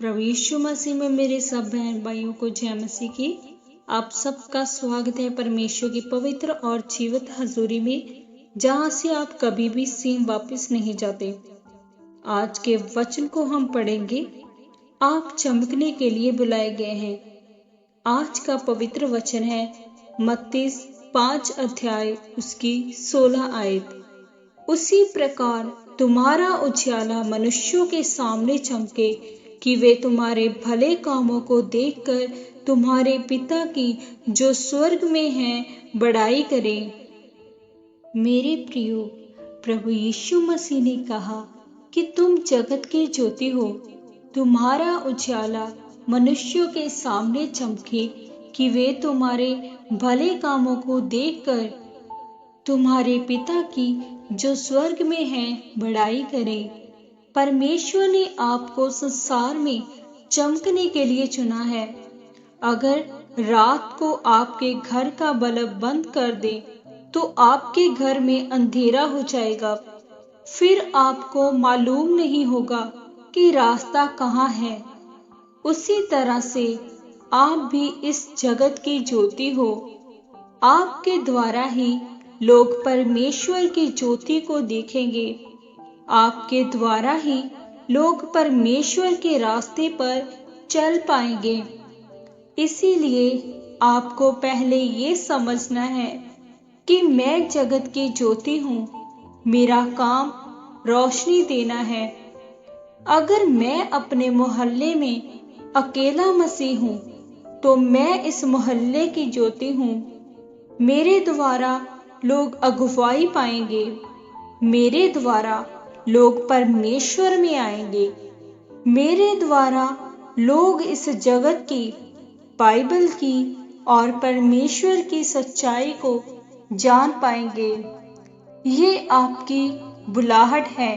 प्रभु यीशु मसीह में मेरे सब बहन भाइयों को जय मसीह की। आप सबका स्वागत है परमेश्वर की पवित्र और जीवित हजूरी में, जहां से आप कभी भी सेम वापस नहीं जाते। आज के वचन को हम पढ़ेंगे। आप चमकने के लिए बुलाए गए हैं। आज का पवित्र वचन है मत्ती 5 अध्याय उसकी 16 आयत। उसी प्रकार तुम्हारा उजियाला मनुष्यों के सामने चमके कि वे तुम्हारे भले कामों को देखकर तुम्हारे पिता की जो स्वर्ग में है बड़ाई करें। मेरे प्रियो, प्रभु यीशु मसीह ने कहा कि तुम जगत की ज्योति हो। तुम्हारा उजियाला मनुष्यों के सामने चमके कि वे तुम्हारे भले कामों को देखकर तुम्हारे पिता की जो स्वर्ग में है बड़ाई करें। परमेश्वर ने आपको संसार में चमकने के लिए चुना है। अगर रात को आपके घर का बल्ब बंद कर दे तो आपके घर में अंधेरा हो जाएगा। फिर आपको मालूम नहीं होगा कि रास्ता कहाँ है। उसी तरह से आप भी इस जगत की ज्योति हो। आपके द्वारा ही लोग परमेश्वर की ज्योति को देखेंगे। आपके द्वारा ही लोग परमेश्वर के रास्ते पर चल पाएंगे। इसीलिए आपको पहले ये समझना है कि मैं जगत की ज्योति हूँ। मेरा काम रोशनी देना है। अगर मैं अपने मोहल्ले में अकेला मसीह हूँ तो मैं इस मोहल्ले की ज्योति हूँ। मेरे द्वारा लोग अगुवाई पाएंगे। मेरे द्वारा लोग परमेश्वर में आएंगे। मेरे द्वारा लोग इस जगत की, बाइबल की और परमेश्वर की सच्चाई को जान पाएंगे। ये आपकी बुलाहट है।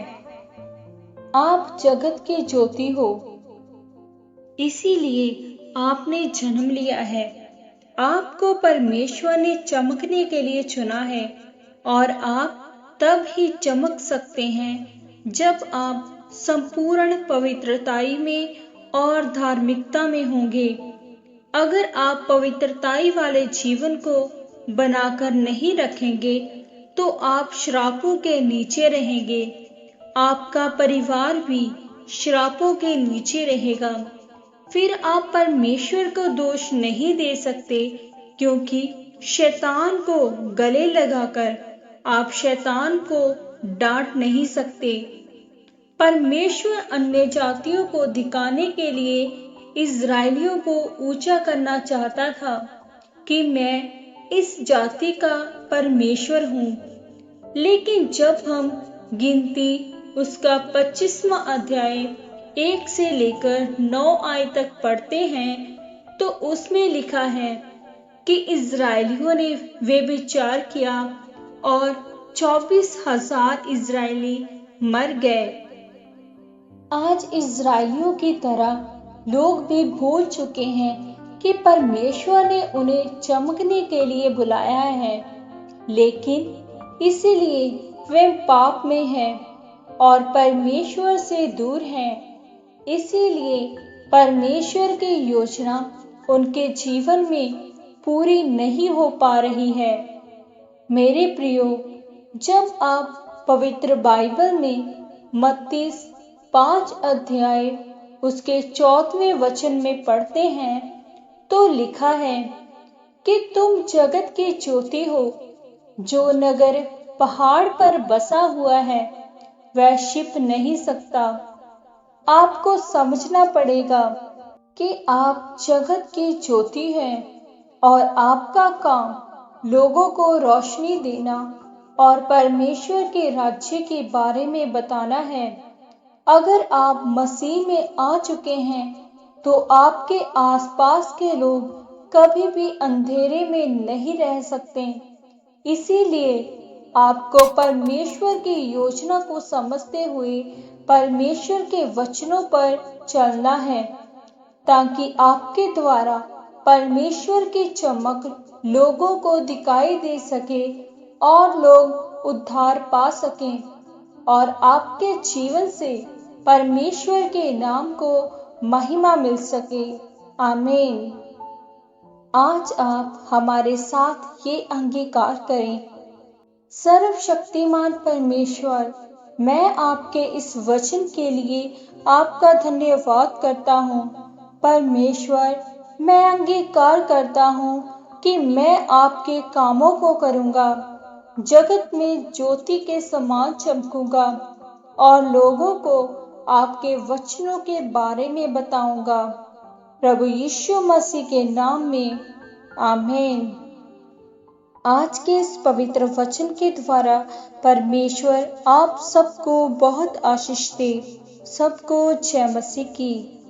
आप जगत की ज्योति हो। इसीलिए आपने जन्म लिया है। आपको परमेश्वर ने चमकने के लिए चुना है और आप तब ही चमक सकते हैं जब आप संपूर्ण पवित्रताई में और धार्मिकता में होंगे। अगर आप पवित्रताई वाले जीवन को बनाकर नहीं रखेंगे तो आप श्रापों के नीचे रहेंगे। आपका परिवार भी श्रापों के नीचे रहेगा। फिर आप परमेश्वर को दोष नहीं दे सकते, क्योंकि शैतान को गले लगाकर आप शैतान को डांट नहीं सकते। परमेश्वर अन्य जातियों को दिखाने के लिए इज़राइलियों को ऊंचा करना चाहता था कि मैं इस जाति का परमेश्वर हूँ। लेकिन जब हम गिनती उसका 25वां अध्याय 1 से लेकर 9 आयत तक पढ़ते हैं तो उसमें लिखा है कि इज़राइलियों ने व्यभिचार किया और 24,000 इज़राइली मर गए। आज इज़राइलियों की तरह लोग भी भूल चुके हैं कि परमेश्वर ने उन्हें चमकने के लिए बुलाया है, लेकिन इसीलिए वे पाप में हैं और परमेश्वर से दूर हैं। इसीलिए परमेश्वर की योजना उनके जीवन में पूरी नहीं हो पा रही है। मेरे प्रियो, जब आप पवित्र बाइबल में मत्ती 5 अध्याय उसके 4वें वचन में पढ़ते हैं तो लिखा है कि तुम जगत की ज्योति हो। जो नगर पहाड़ पर बसा हुआ है वह छिप नहीं सकता। आपको समझना पड़ेगा कि आप जगत की ज्योति हैं और आपका काम लोगों को रोशनी देना और परमेश्वर के राज्य के बारे में बताना है। अगर आप मसीह में आ चुके हैं तो आपके आसपास के लोग कभी भी अंधेरे में नहीं रह सकते। इसीलिए आपको परमेश्वर की योजना को समझते हुए परमेश्वर के वचनों पर चलना है, ताकि आपके द्वारा परमेश्वर की चमक लोगों को दिखाई दे सके और लोग उद्धार पा सकें और आपके जीवन से परमेश्वर के नाम को महिमा मिल सके। आमीन। आज आप हमारे साथ ये अंगीकार करें। सर्वशक्तिमान परमेश्वर, मैं आपके इस वचन के लिए आपका धन्यवाद करता हूँ। परमेश्वर, मैं अंगीकार करता हूँ कि मैं आपके कामों को करूँगा, जगत में ज्योति के समान चमकूंगा और लोगों को आपके वचनों के बारे में बताऊंगा। प्रभु यीशु मसीह के नाम में, आमीन। आज के इस पवित्र वचन के द्वारा परमेश्वर आप सबको बहुत आशीष दे। सबको जय मसीह की।